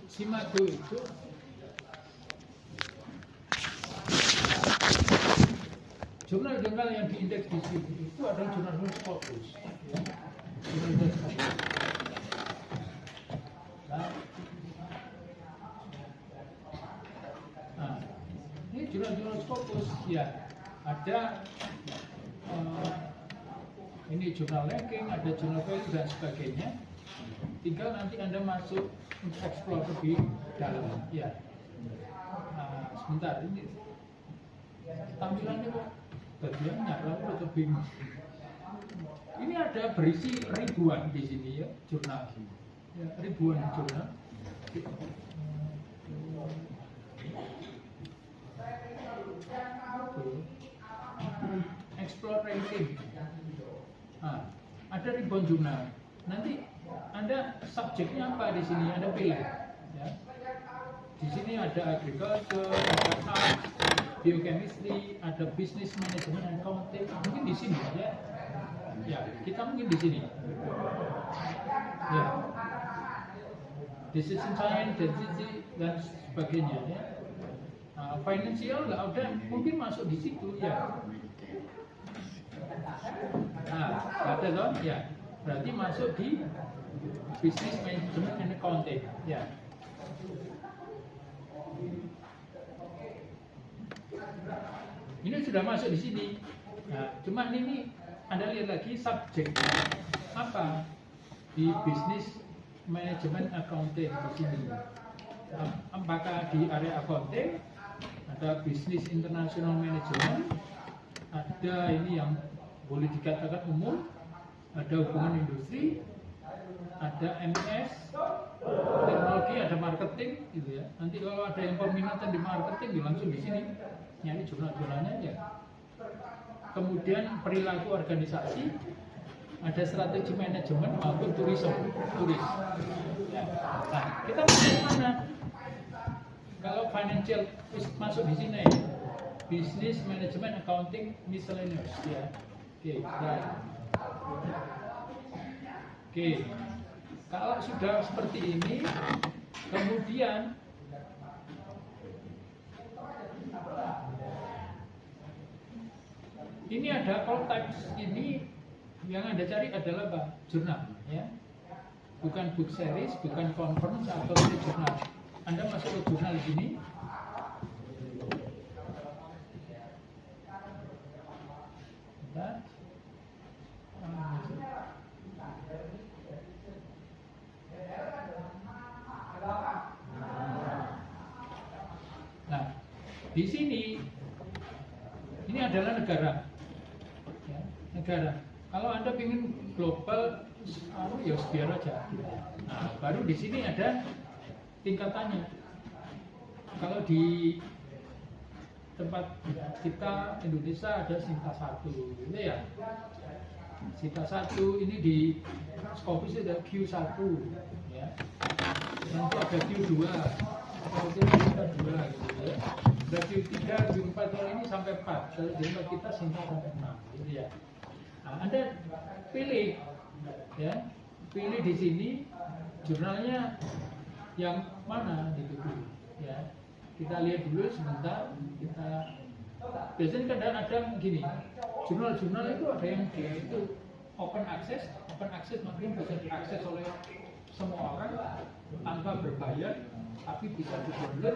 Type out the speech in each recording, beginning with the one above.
Simago itu jurnal-jurnal yang diindeks di sini itu adalah jurnal-jurnal Scopus. Jurnal-jurnal Scopus. Nah, ini jurnal-jurnal Scopus ya. Ada ini jurnal ranking, ada jurnal value dan sebagainya. Tinggal nanti Anda masuk untuk explore lebih dalam ya. Sebentar ini tampilannya kok bagiannya lalu bingung. Ini ada berisi ribuan di sini ya jurnal, ya, ribuan jurnal. Explore ranking. Ada ribuan jurnal. Nanti Anda subjeknya apa di sini? Anda pilih. Ya. Di sini ada agriculture, ada art, biochemistry, ada business management and accounting. Mungkin di sini ya. Ya, kita mungkin di sini. Ya. Decision science, dan sebagainya ya. Financial nggak ada, mungkin masuk di situ ya. Ada dong ya. Berarti masuk di business management and accounting ya. Ini sudah masuk di sini. Nah, cuma ini Anda lihat lagi subjeknya apa di business management accounting di sini. Apakah di area accounting ada business international management, ada ini yang boleh dikatakan umum, ada hubungan industri, ada MS, teknologi, ada marketing, gitu ya. Nanti kalau ada yang peminatan di marketing, langsung di sini nyari jurnal-jurnalnya ya. Kemudian perilaku organisasi, ada strategi manajemen maupun turis. Ya. Nah, kita masuk mana? Kalau financial masuk di sini ya. Business management accounting miscellaneous ya. Oke, right. Oke. Kalau sudah seperti ini, kemudian ini ada all types, ini yang Anda cari adalah apa? Jurnal ya. Bukan book series, bukan conference atau jurnal. Anda masuk ke jurnal di sini. Nah, di sini ini adalah negara. Ya, negara. Kalau Anda ingin global, ya biar aja. Nah, baru di sini ada tingkatannya. Kalau di tempat kita Indonesia ada Sinta 1, gitu ya. Sinta 1 ini di Scopus ada Q1 ya. Nanti ada Q2, kemudian Sinta 2 gitu ya. Ada Q3, Q4, kalau ini sampai 4. Kalau di tempat kita Sinta sampai 6 gitu ya. Nah, Anda pilih ya. Pilih di sini jurnalnya yang mana gitu ya. Kita lihat dulu sebentar. Biasanya kadang-kadang gini, jurnal-jurnal itu ada yang itu open access maksudnya bisa diakses oleh semua orang tanpa berbayar, tapi bisa di-download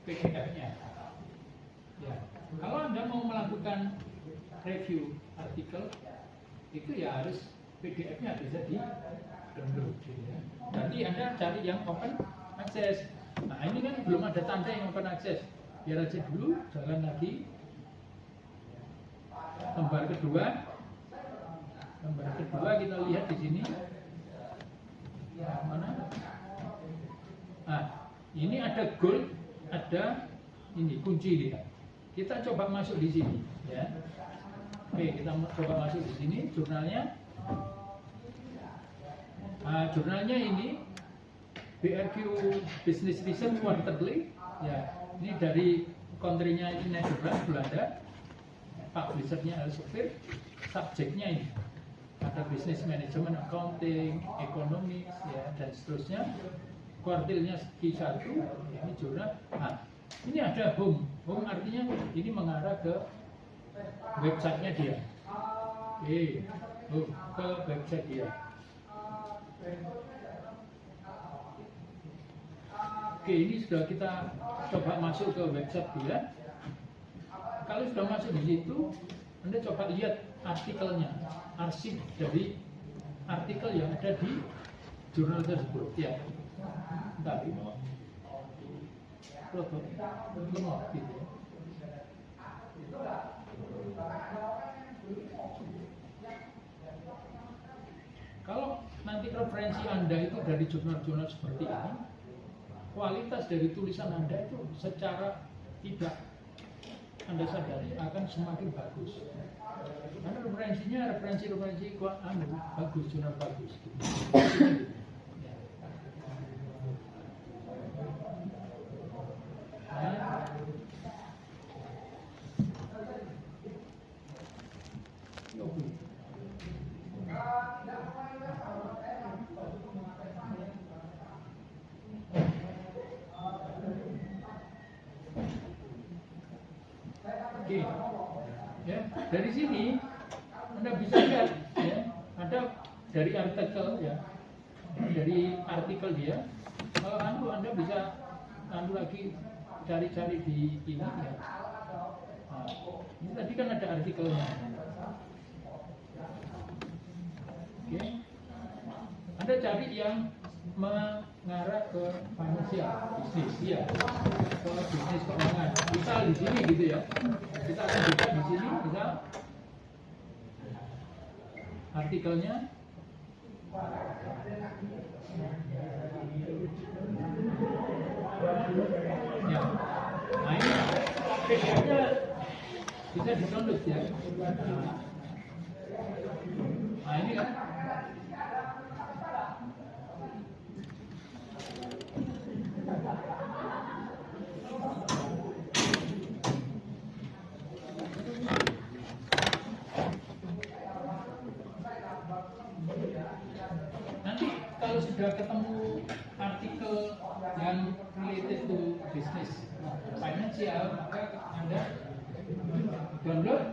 PDF-nya. Ya. Kalau Anda mau melakukan review artikel, itu ya harus PDF-nya bisa di-download. Ya. Nanti Anda cari yang open access. Nah, ini kan belum ada tanda yang open access. Biar aja dulu, jalan lagi. Lembar kedua kita lihat di sini. Mana? Nah, ini ada goal, ada ini kunci lihat. Kita coba masuk di sini, ya. Oke, kita coba masuk di sini. Jurnalnya. Nah, jurnalnya ini BRQ Business Research Quarterly, ya. Ini dari country-nya ini Netherlands, Belanda. Publisher-nya Elsevier, subjeknya ini ada business management, accounting, economics, ya, dan seterusnya. kuartilnya Q1, ini jurnal. Nah, ini ada home. Home artinya ini mengarah ke websitenya dia. Ke website dia. Oke, ini sudah kita coba masuk ke website dia. Kalau sudah masuk di situ, Anda coba lihat artikelnya, arsip dari artikel yang ada di jurnal tersebut. Ya, bentar ini. Foto, lemah gitu. Kalau nanti referensi Anda itu dari jurnal-jurnal seperti ini, kualitas dari tulisan Anda itu secara tidak Anda sadari akan semakin bagus. Karena referensi Anda bagus, jurnal bagus. Gitu. Oke, ya, dari sini Anda bisa lihat, ya, ada dari artikel, ya, dari artikel dia. Kalau Anda bisa lagi cari-cari di ini, ya. Nah, ini tadi kan ada artikelnya. Oke, Anda cari yang mengarah ke finansial, bisnis, ya, ke bisnis keuangan. Misal di sini gitu ya, kita akan buka di sini, misal artikelnya. Ya, nah ini PDF-nya bisa di-download ya. Nah ini kan. Nanti kalau sudah ketemu artikel yang related to business financial, maka Anda download,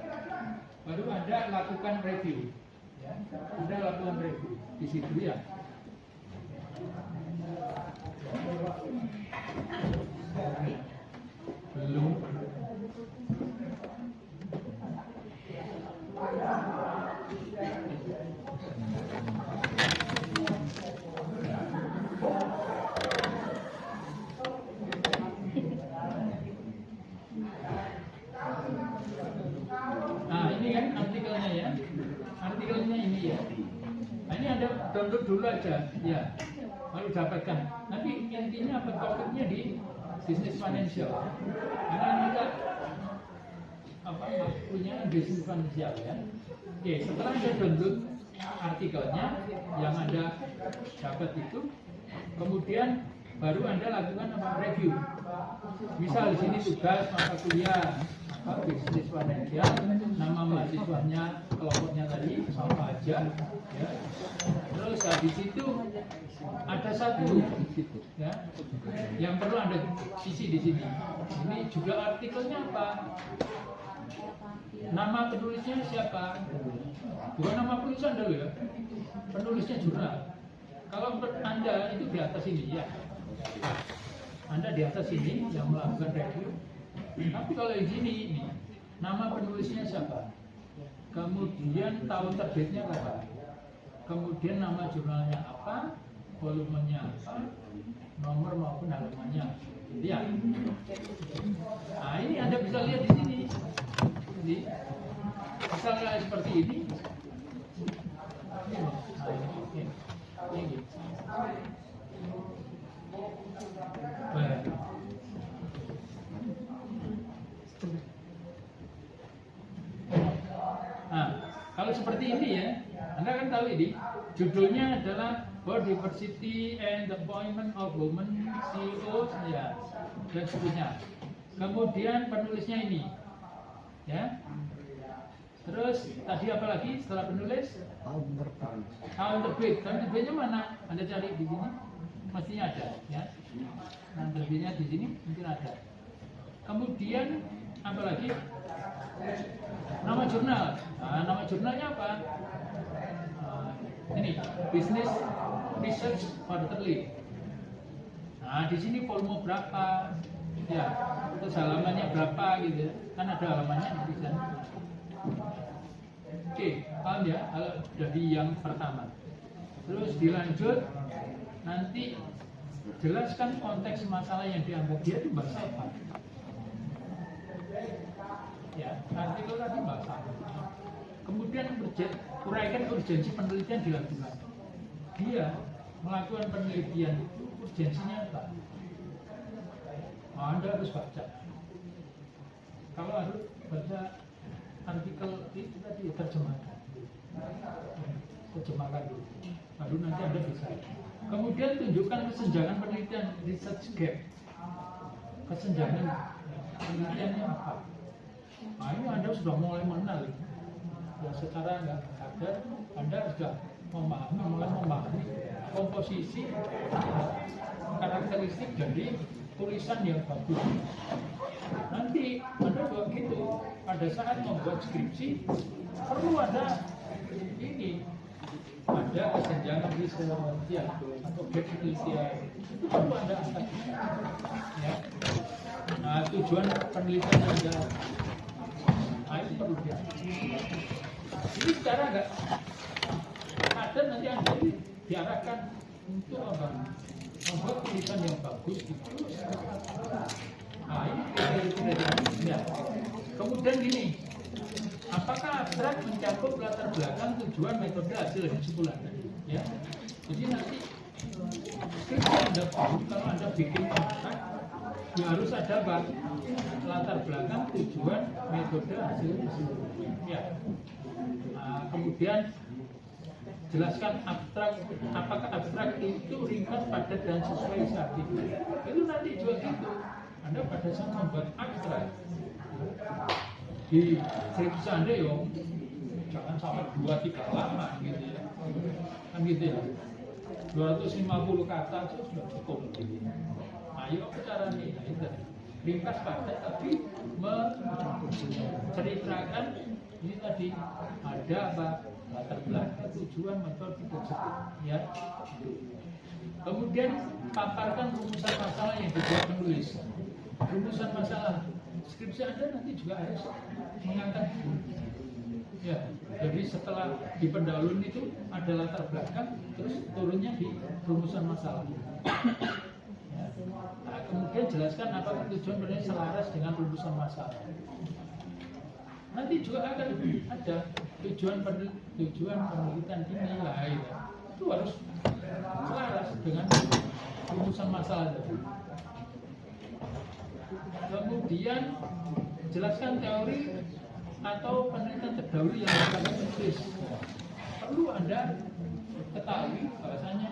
baru Anda lakukan review. Ya, Anda lakukan review di situ ya. Belum. Nah ini kan artikelnya ya, artikelnya ini ya. Nah ini Anda download dulu aja, ya. Lalu dapatkan. Nanti intinya apa, topiknya di bisnis financial. Karena kita punya bisnis financial ya. Oke, setelah Anda download artikelnya yang Anda dapat itu, kemudian baru Anda lakukan review. Misal di sini tugas mata kuliah bisnis financial, nama mahasiswanya, kelompoknya tadi apa aja, ya. Terus habis itu ada satu, ya, yang perlu Anda isi di sini. Ini juga artikelnya apa? Nama penulisnya siapa? Bukan nama penulis Anda loh ya, penulisnya jurnal. Kalau Anda itu di atas ini ya, Anda di atas ini yang melakukan review. Tapi kalau di sini ini, nama penulisnya siapa? Kemudian tahun terbitnya apa? Kemudian nama jurnalnya apa? Volumenya apa? Nomor maupun halamannya. Ya. Nah ini Anda bisa lihat di sini. Ini, misalnya seperti ini. Ini. Nah, kalau seperti ini ya, Anda kan tahu ini judulnya adalah World Diversity and the Appointment of Women CEOs ya, dan seterusnya. Kemudian penulisnya ini, ya. Terus tadi apa lagi setelah penulis? Tahun terbit. Tahun terbitnya mana? Anda cari di sini. mestinya ada, ya. Nah, terbitnya di sini mungkin ada. Kemudian apa lagi? Nama jurnal. Nah, nama jurnalnya apa? Ini Business Research Quarterly. Nah, di sini volume berapa? Ya, terus halamannya berapa gitu. Kan ada halamannya di sana. Oke, paham ya? Kalau dari yang pertama. Terus dilanjut, nanti jelaskan konteks masalah yang diangkat. Dia itu bahasa apa? Ya, artikel tadi bahasa. Kemudian uraikan urgensi penelitian dilakukan. Dia melakukan penelitian itu urgensinya apa? Nah, Anda harus baca. Kalau harus baca artikel itu tadi terjemahkan dulu, baru nanti Anda bisa. Kemudian tunjukkan kesenjangan penelitian, research gap. Kesenjangan penelitiannya apa? Nah, ini Anda sudah mulai mengenal. Ya, secara nggak sadar Anda sudah mulai memahami komposisi karakteristik dari tulisan yang bagus. Nanti Anda juga gitu, pada saat membuat skripsi perlu ada ini, ada kesenjangan riset ya, atau gap penelitian, itu perlu Anda angkat, ya. Nah, tujuan penelitian Anda, nah itu perlu dia. Ini secara nggak ada, nanti Anda diarahkan untuk apa? Membuat tulisan yang bagus itu. Nah, ini ya. Kemudian gini, apakah abstrak mencakup latar belakang, tujuan, metode, hasil, dan kesimpulan? Ya, jadi nanti skripsi Anda tahu, kalau Anda bikin abstrak, ya harus ada latar belakang, tujuan, metode, hasil, dan kesimpulan. Ya. Nah, kemudian jelaskan abstrak, apakah abstrak itu ringkas, padat, dan sesuai saat itu nanti juga gitu. Anda pada saat membuat abstrak di skripsi Anda ya jangan sampai 2-3 halaman gitu ya, kan gitu ya, 250 kata itu sudah cukup. Nah, yuk apa caranya? Nah, itu ringkas, padat, tapi menceritakan ini tadi ada apa, latar belakang, tujuan, metode, ya. Kemudian paparkan rumusan masalah yang dibuat penulis. Rumusan masalah skripsi Anda nanti juga harus mengangkat, ya. Jadi setelah di pendahuluan itu ada latar belakang, terus turunnya di rumusan masalah. Ya. Nah, kemudian jelaskan apakah tujuan penulis selaras dengan rumusan masalah. Nanti juga akan ada tujuan penelitian ini lah, ya. Itu harus selaras dengan rumusan masalah itu. Kemudian jelaskan teori atau penelitian terdahulu yang akan ditulis. Perlu Anda ketahui bahwasanya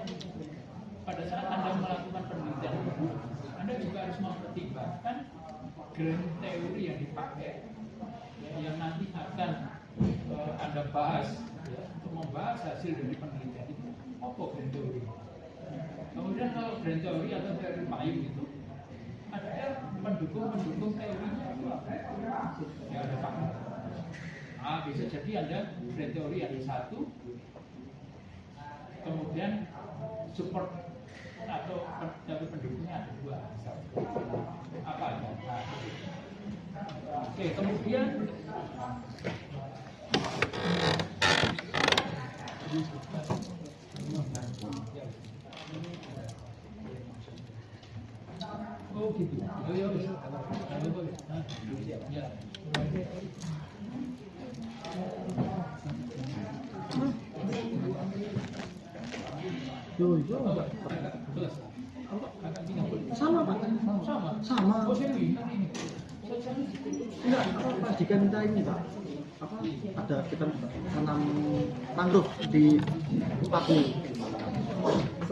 pada saat Anda melakukan penelitian, Anda juga harus mempertimbangkan grand teori yang dipakai, yang nanti akan Anda bahas, ya, untuk membahas hasil dari penelitian itu. Apa grand teori? Kemudian kalau grand teori atau teori payung itu ada pendukung teorinya itu apa? Ya, ada fakta. Nah, bisa jadi Anda grand teori ada satu, kemudian support atau teori pendukungnya ada dua. Apa aja? Nah, oke, kemudian oh gitu. Oh ya, boleh. Ya. Sama Pak. Sama. Oh, saya lihat ini. Enggak, pas di kita ini Pak. Ada kita tanam mangrove di Paku.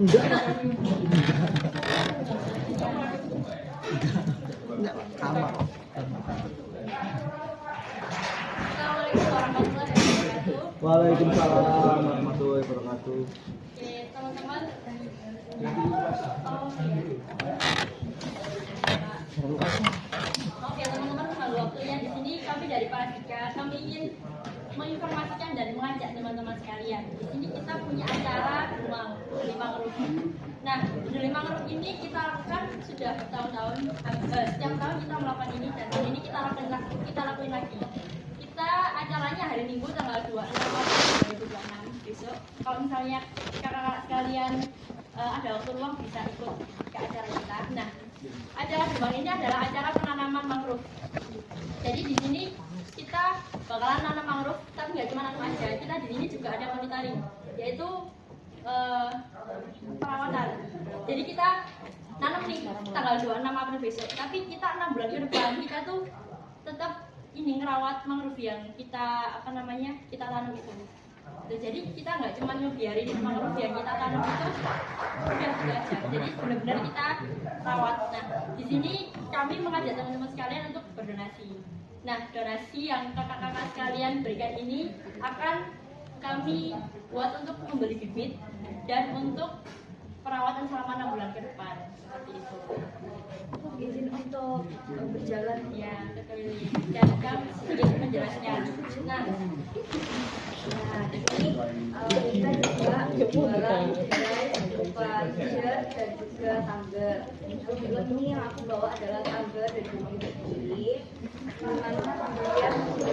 Enggak. Enggak, sama. Waalaikumsalam warahmatullahi wabarakatuh. Oke, teman-teman, Kan gitu. Oke teman-teman, kalau waktunya di sini kami dari Paradika, kami ingin menginformasikan dan mengajak teman-teman sekalian. Di sini kita punya acara Peduli Mangrove. Nah, Peduli Mangrove ini kita lakukan sudah bertahun-tahun. Setiap tahun kita melakukan ini dan tahun ini kita lakuin lagi. Kita acaranya hari Minggu tanggal 26 April 2026 besok. Kalau misalnya kakak-kakak sekalian ada waktu luang bisa ikut ke acara kita. Nah, acara depan ini adalah acara penanaman mangrove. Jadi di sini kita bakalan nanam mangrove, tapi nggak cuma nanam aja. Kita di sini juga ada monitoring, yaitu perawatan. Jadi kita nanam nih tanggal 26 April besok, tapi kita 6 bulan ke depan kita tuh tetap ini ngerawat mangrove yang kita kita tanam itu. Jadi kita nggak cuma ngebiarin mangrove yang kita tanam itu udah gitu aja. Jadi benar-benar kita rawat. Nah, di sini kami mengajak teman-teman sekalian untuk berdonasi. Nah, donasi yang kakak-kakak sekalian berikan ini akan kami buat untuk membeli bibit dan untuk perawatan selama 6 bulan ke depan, seperti itu. Izin untuk berjalan ya ke keliling dan kami sedikit menjelaskan. Nah, di sini kita juga jualan berupa t-shirt dan juga tangger. Kebetulan ini yang aku bawa adalah tangger dari bumi sendiri. Dimana kemudian itu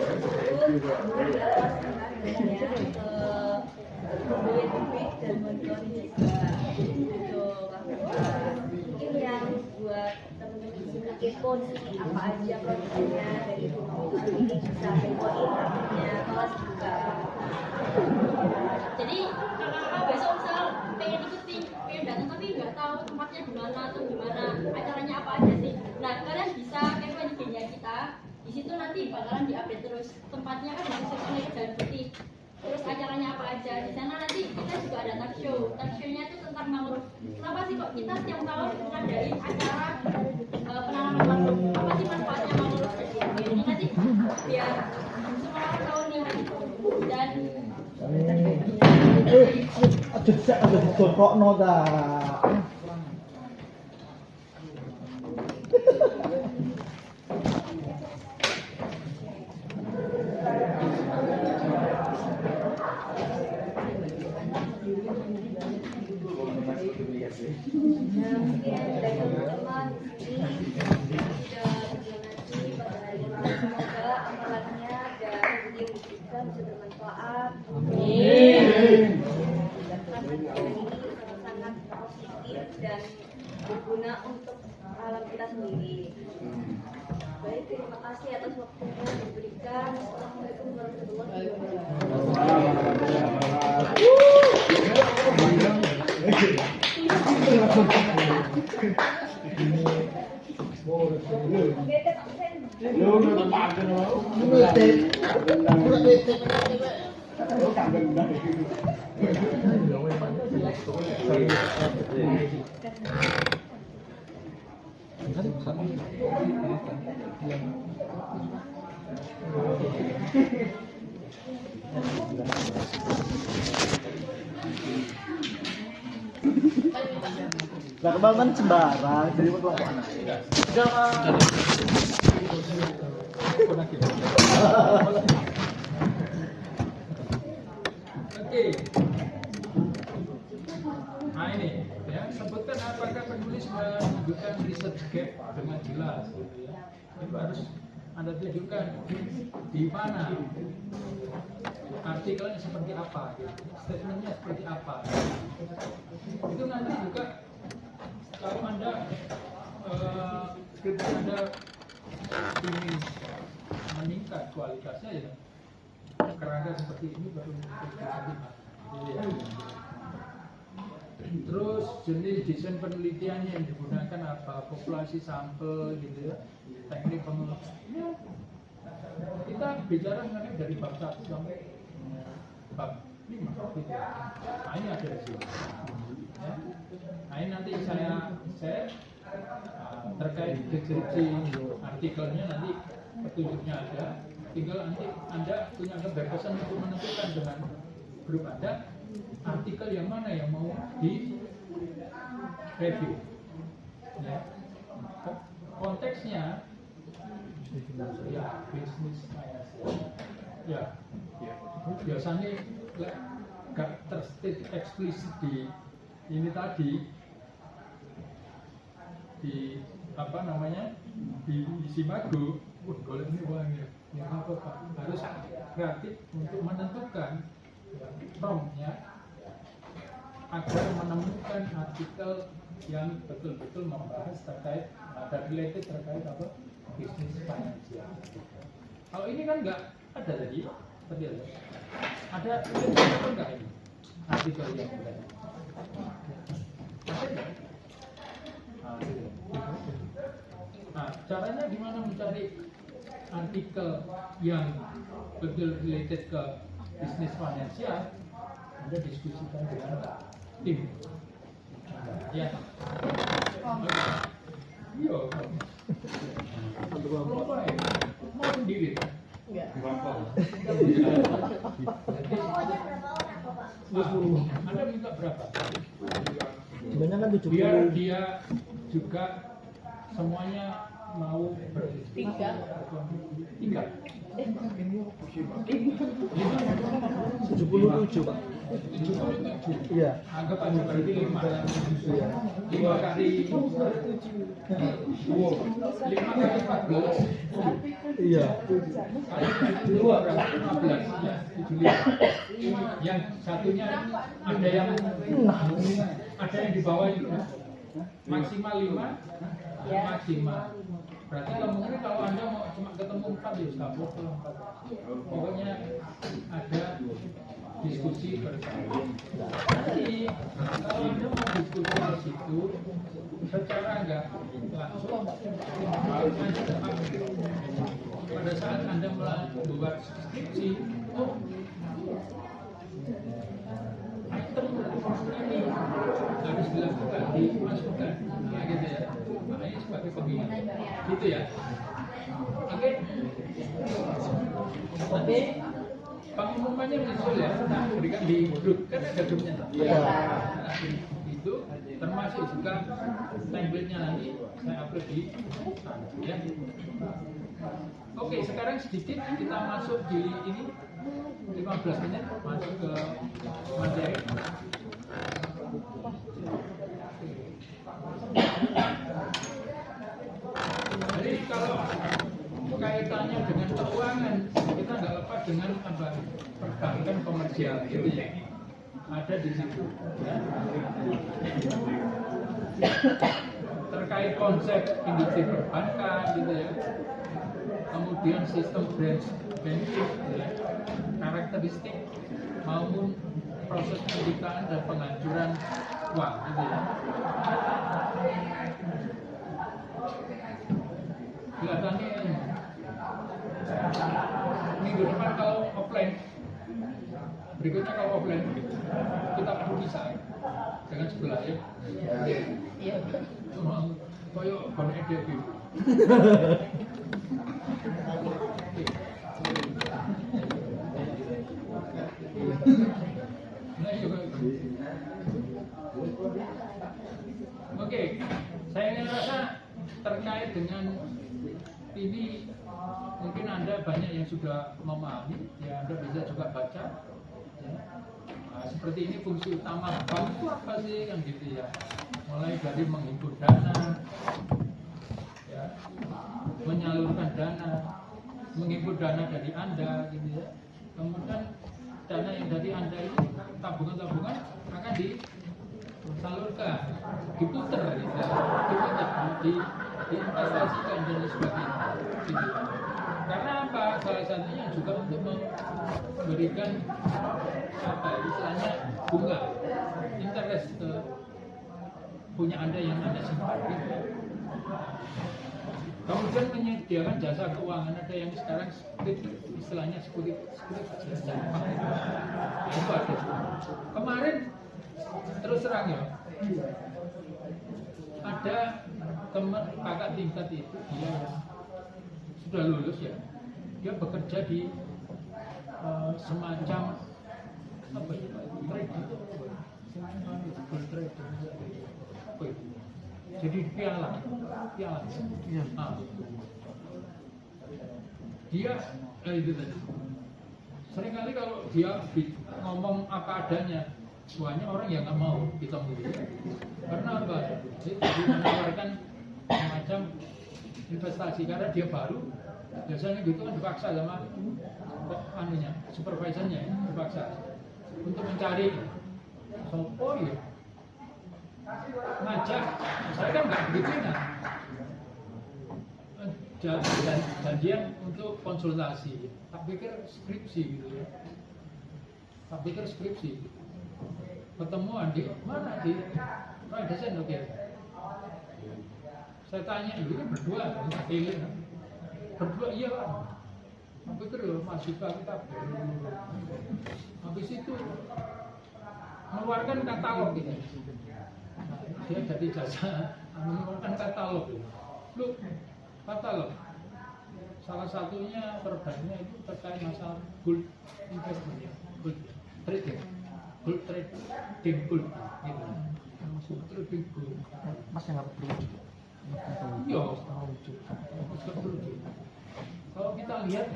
dilepas dengan bibit dan monton juga. Gitu, mungkin yang buat teman-teman suka kepo apa aja produknya dari bumi ini bisa kepoin akunnya kelas juga. Jadi kakak-kakak besok misal pengen datang tapi nggak tahu tempatnya di mana atau gimana, acaranya apa aja sih. Nah, kalian bisa kepo IG-nya kita. Di situ nanti bakalan diupdate terus. Tempatnya kan di Sirkuit Jalan Putih. Terus acaranya apa aja. Di sana nanti kita juga ada talk show. Talk show-nya itu tentang mangrove. Kenapa sih kok kita setiap tahun ngadain acara penanaman mangrove? Apa sih manfaatnya mangrove? Ini nanti biar semua orang tahu nih. Dan ada dicokokno ta. mungkin dari teman-teman ini sudah berdonasi pada hari ini. Semoga amalannya dan rezeki yang diberikan bisa bermanfaat. Amin. Ini sangat positif dan berguna untuk alam kita sendiri. Baik, terima kasih atas waktunya yang diberikan. Assalamualaikum warahmatullahi Gak kebangun sembarang, jadi mau kelompok anak. Oke. Nah ini, ya sebutkan apakah penulis menunjukkan research gap dengan jelas, gitu ya. Itu harus Anda tunjukkan di mana artikelnya seperti apa, gitu. Statementnya seperti apa. Itu nanti juga kalau Anda ingin meningkat kualitasnya ya kerangka seperti ini baru diterima. Terus jenis desain penelitiannya yang digunakan apa, populasi sampel gitu ya, teknik penelitian. Kita bicara mengenai dari bab 1 sampai bab 5 gitu. Nah ini ada di sini. Ya. Nah ini nanti saya terkait deskripsi artikelnya nanti petunjuknya ada. Tinggal nanti Anda punya kebebasan untuk menentukan dengan grup Anda artikel yang mana yang mau review. Ya. Konteksnya ya bisnis ya biasanya gak terstate eksplisit di ini tadi di apa namanya di Simago, golek ini uangnya ya apa Pak, harus kreatif untuk menentukan promptnya agar menemukan artikel yang betul-betul membahas terkait ada related terkait apa bisnis finansial. Kalau ini kan nggak ada tadi, ada related apa enggak ini artikel yang benar? Ada nggak? Nah, caranya gimana mencari artikel yang betul related ke bisnis finansial? Anda diskusikan dengan tim. Ya. Iya. Kelompok mau sendiri. Enggak. Anda minta berapa? Sebenarnya kan 70. Biar dia juga semuanya mau Tiga. Tiga. 77 Pak. Iya. Anggap aja berarti 5. Iya. 5 kali 14. Iya. Dua berapa? 15. Ya, 75. Yang satunya ada yang di bawah itu. Maksimal 5. Maksimal. Berarti kemungkinan kalau Anda mau cuma ketemu 4 ya nggak boleh 4. Pokoknya ada diskusi bersama. Jadi kalau Anda mau diskusi di situ secara nggak langsung pada saat Anda membuat skripsi, oh item ini harus dilakukan, dimasukkan, nah, gitu ya. Makanya sebagai pembina, gitu ya. Oke. Nanti pengumumannya muncul ya. Nah, berikan di grup, kan ada grupnya. Iya. Nah, itu termasuk juga template-nya nanti saya upload di sana, ya. Oke, sekarang sedikit kita masuk di ini 15 menit masuk ke materi. Jadi kalau kaitannya dengan keuangan, kita nggak lepas dengan apa perbankan komersial, gitu ya. Ada di situ. Ya. Terkait konsep industri perbankan, gitu ya. Kemudian sistem branch banking, ya. Karakteristik maupun proses penciptaan dan penghancuran uang, gitu ya. Kelihatannya minggu depan kalau offline, berikutnya kalau offline kita perlu pisah dengan sebelah ya. Iya. Cuma koyo kon EDP. Oke, saya rasa terkait dengan ini mungkin Anda banyak yang sudah memahami, ya Anda bisa juga baca. Ya. Nah, seperti ini fungsi utama bank itu apa sih kan gitu ya? Mulai dari menghimpun dana, ya, menyalurkan dana, menghimpun dana dari Anda, gitu ya. Kemudian dana yang dari Anda itu tabungan-tabungan akan disalurkan, diputer, gitu ya. Diinvestasikan dan sebagainya. Gitu. Karena apa? Salah satunya juga untuk memberikan apa istilahnya bunga, interest punya Anda yang Anda simpan. Gitu. Kemudian menyediakan jasa keuangan, ada yang sekarang istilahnya sekuritas jasa. Itu ada. Kemarin terus terang ya, ada teman kakak tingkat itu dia sudah lulus ya, dia bekerja di semacam apa ya, trading, apa itu? Jadi piala. Iya. Nah, dia itu tadi. Seringkali kalau dia ngomong apa adanya, banyak orang yang nggak mau kita milih. Karena apa? Dia menawarkan semacam investasi karena dia baru, biasanya gitu kan dipaksa sama anunya, supervisornya dipaksa untuk mencari sopo ya ngajak. Saya kan nggak begitu kan, janjian untuk konsultasi. Tak pikir skripsi gitu ya. Tak pikir skripsi. Ketemuan di mana di dosen, oke. Saya tanya, ini berdua, pilih. Berdua iya Pak. Tak pikir ya mahasiswa kita. Habis itu mengeluarkan katalog gitu. Nah, dia jadi jasa mengeluarkan katalog. Loh, katalog. Salah satunya produknya itu terkait masalah gold investment, gold trading, gold trading gold, gitu. Trading gold. Mas yang nggak perlu. Iya, kalau kita lihat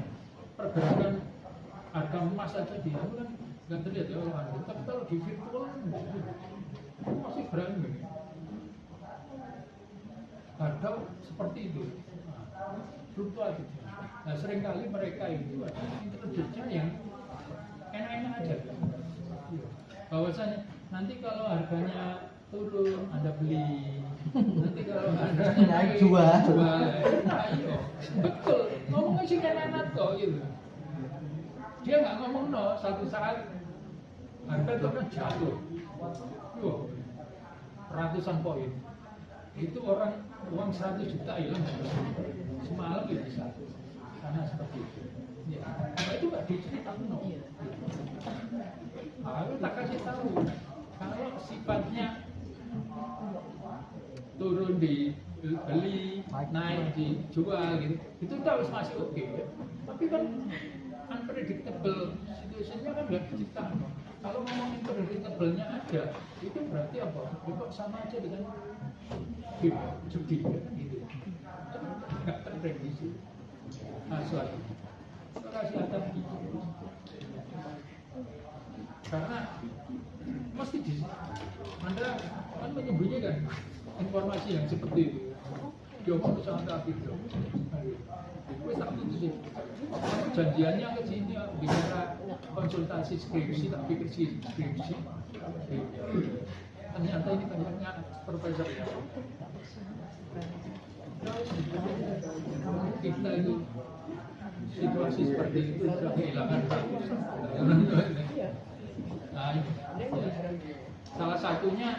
pergerakan harga emas saja di itu kan nggak terlihat ya orang. Tapi kalau di virtual masih berani. Harga seperti itu. Fluktuatif. Nah, seringkali mereka itu ada intelligence yang enak-enak aja. Bahwasanya nanti kalau harganya turun Anda beli, nanti kalau harganya naik jual. Ayo, betul. Ngomongnya sih enak kok gitu. Dia nggak ngomong no, satu saat harga itu kan jatuh. Ratusan poin. Itu orang uang 100 juta hilang semalam ya bisa, karena seperti itu. Ya, nah itu nggak diceritakan no. Lalu tak kasih tahu kalau sifatnya turun di beli, naik dijual gitu, itu harus masih oke. Tapi kan unpredictable situasinya kan nggak diciptakan. Kalau ngomongin predictable-nya ada, itu berarti apa? Itu sama aja dengan judi gitu. Nggak terprediksi. Nah, suatu. Kasih atas itu. Karena mesti di Anda kan menyembunyikan informasi yang seperti itu. Dia mau sangat aktif. Itu tak itu sih. Janjiannya ke sini bicara konsultasi skripsi, tak pikir skripsi. Ternyata ini banyaknya profesor. Kita itu situasi seperti itu sudah kehilangan bagus. Nah, salah satunya,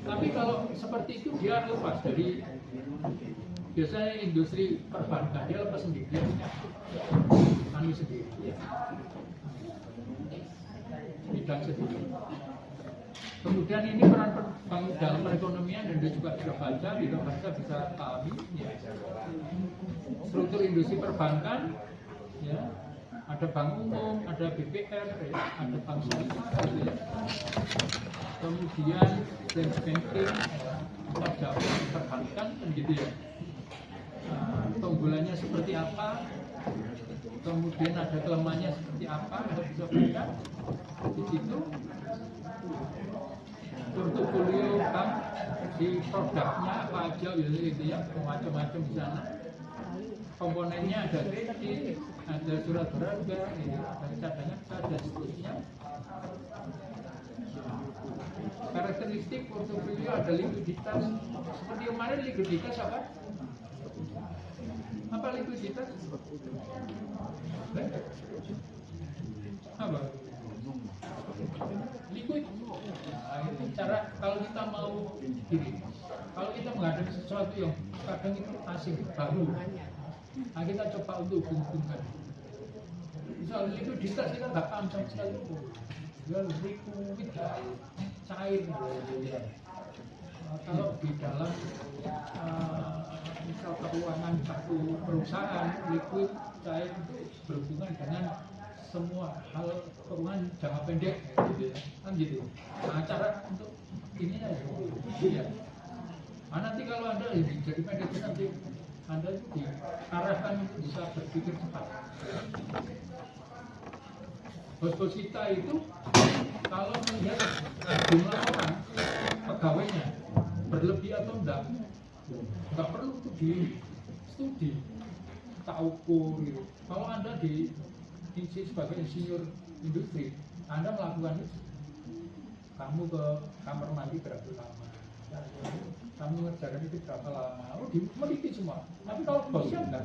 tapi kalau seperti itu dia lepas dari biasanya industri perbankan, dia lepas sendiri, anu sendiri, bidang sendiri. Kemudian ini peran bank dalam perekonomian dan dia juga sudah baca bisa pahami ya. Struktur industri perbankan ya, ada bank umum, ada BPR ya, ada bank syariah ya. Kemudian banking pada perbankan kan gitu ya. Keunggulannya seperti apa, kemudian ada kelemahannya seperti apa, Anda bisa baca di situ. Portofolio bank di produknya apa aja gitu ya, macam-macam di sana. Komponennya ada kredit, ada surat berharga, ada cadangan, dan seterusnya. Karakteristik portofolio ada likuiditas. Seperti kemarin likuiditas apa? Apa likuiditas? Apa? Liquid. Nah, itu cara kalau kita mau gini. Kalau kita menghadapi sesuatu yang kadang itu asing, baru. Nah, kita coba untuk hubungkan. Misal likuiditas kita nggak paham sama sekali. Ya liquid, cair. Kalau di dalam misal keuangan satu perusahaan, liquid cair itu berhubungan dengan semua hal keuangan jangka pendek gitu ya, kan gitu. Nah, cara untuk ini aja ya. Nanti kalau Anda jadi manajer nanti Anda itu diarahkan untuk bisa berpikir cepat. Bos-bos kita itu kalau melihat jumlah orang pegawainya berlebih atau enggak perlu untuk di studi, tak ukur gitu. Kalau Anda sebagai insinyur industri, Anda melakukan itu, kamu ke kamar mandi berapa lama, kamu ngerjakan itu berapa lama, dimiliki semua. Tapi kalau bosnya enggak,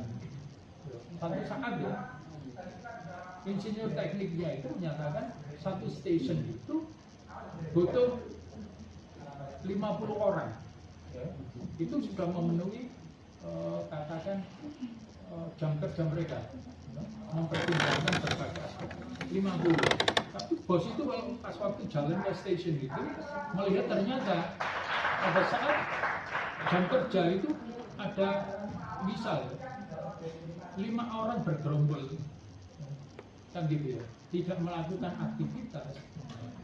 satu saat ya, insinyur tekniknya itu menyatakan satu station itu butuh 50 orang, ya. Itu sudah memenuhi katakan jam kerja mereka, ya. Mempertimbangkan berbagai aspek 50. Tapi bos itu pas waktu jalan ke station itu melihat ternyata pada saat jam kerja itu ada misal 5 orang bergerombol, kan gitu ya, tidak melakukan aktivitas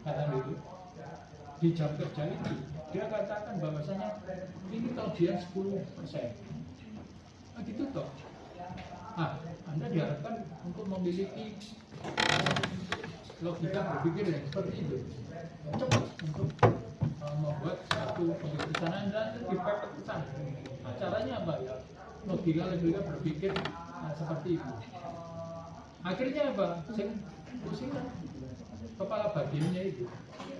kata itu di jam kerja itu, dia katakan bahwasanya ini kelebihan 10%. Nah gitu toh. Nah, Anda diharapkan untuk memiliki logika berpikir yang seperti itu, cepat untuk membuat satu keputusan Anda dipepet ke sana. Nah, caranya apa ya? Logika berpikir seperti itu. Akhirnya apa? Pusing kepala bagiannya itu.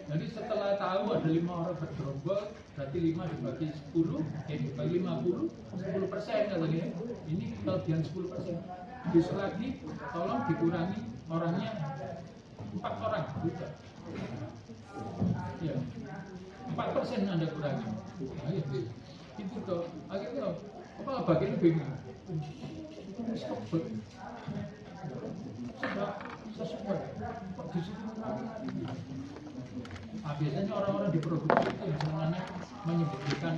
Jadi setelah tahu ada 5 orang bergerombol, berarti 5 dibagi 10, dibagi 50, 10% katanya. Ini kelebihan 10%. Besok lagi tolong dikurangi orangnya 4 orang, juga. Ya, 4% Anda kurangi. Nah, itu tuh. Akhirnya kepala bagiannya bingung. Sudah sesuai. Kok di situ biasanya orang-orang di produksi itu yang sebenarnya menyebutkan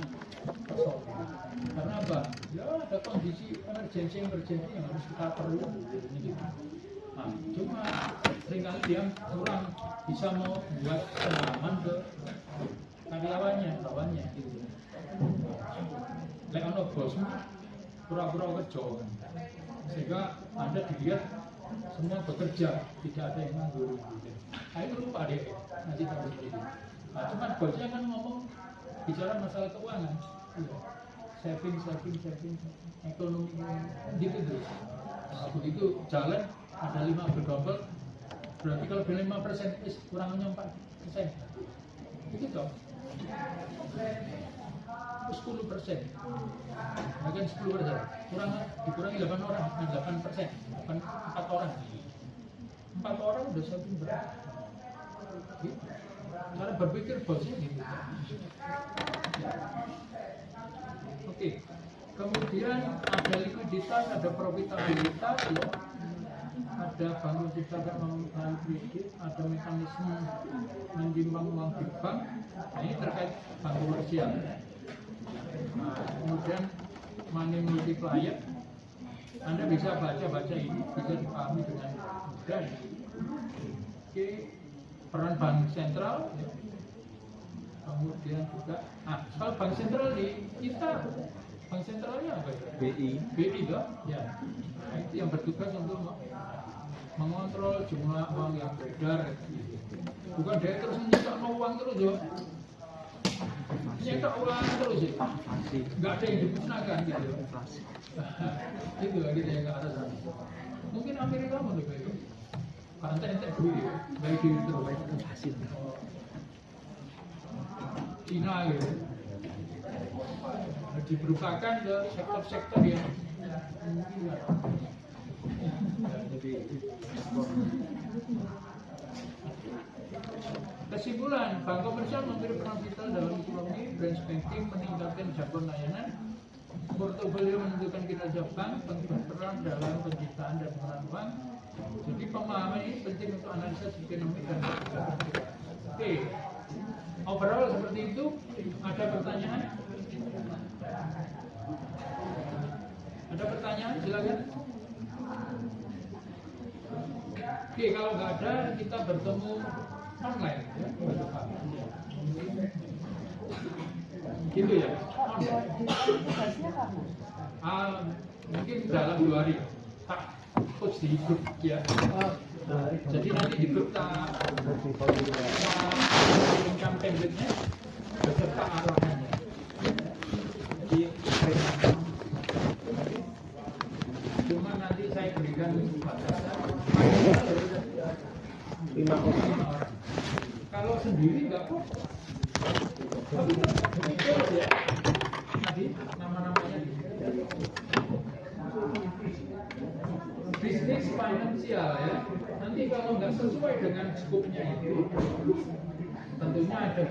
personil. Karena apa? Ya ada kondisi emergensi yang harus kita perlu. Nah, cuma seringkali dia kurang bisa membuat pengalaman ke karyawannya, bawahannya gitu. Lek ono bos pura-pura kerja, sehingga Anda dilihat semua bekerja, tidak ada yang nganggur. Nah itu lupa deh, nanti kamu seperti itu. Nah cuman bosnya kan ngomong bicara masalah keuangan, saving, ekonomi, gitu tuh. Nah, begitu jalan ada 5 bergerombol, berarti kalau 5% kurangnya 4%, itu toh 10%, bagian 10%, dikurangi 8 orang, 8%, 4 orang. 4 orang udah saving berapa? Gitu. Cara berpikir bosnya gitu. Oke. Kemudian ada likuiditas, ada profitabilitas, ya. Ada bank kita mengenai kredit, ada mekanisme menyimbang uang di bank. Nah, ini terkait bank komersial. Nah, kemudian money multiplier. Anda bisa baca ini, bisa dipahami dengan mudah. Oke, peran bank sentral, ya. Kemudian juga, kalau bank sentral di kita, bank sentralnya apa ya? BI toh, ya. Nah, itu yang bertugas untuk mengontrol jumlah uang yang beredar. Bukan dia terus menyetak uang terus ya. Nyetak uang terus ya. Nggak ada yang dimusnahkan gitu. Itu lagi yang ke atas sana. Mungkin Amerika mau begitu. Karena ente duit ya, baik duit terus. Hasil. Cina gitu. Diberukakan ke sektor-sektor yang mungkin kesimpulan, bank komersial memberi peran vital dalam ekonomi, branch banking meningkatkan jangkauan layanan, portofolio menentukan kinerja bank, berperan dalam penciptaan dan pengelolaan uang. Jadi pemahaman ini penting untuk analisis ekonomi dan kebijakan. Oke, overall seperti itu. Ada pertanyaan? Ada pertanyaan? Silakan. Oke, kalau nggak ada, kita bertemu online ya, gitu ya. Kalau tugasnya kapan? Mungkin dalam 2 hari tak post di grup ya. Jadi nanti di grup tak kirimkan template-nya beserta arahannya. Jadi cuma nanti saya berikan batasan 5 orang. Kalau sendiri nggak kok. Tapi terus ya. Tadi nama-namanya bisnis finansial ya. Nanti kalau nggak sesuai dengan skupnya itu, tentunya ada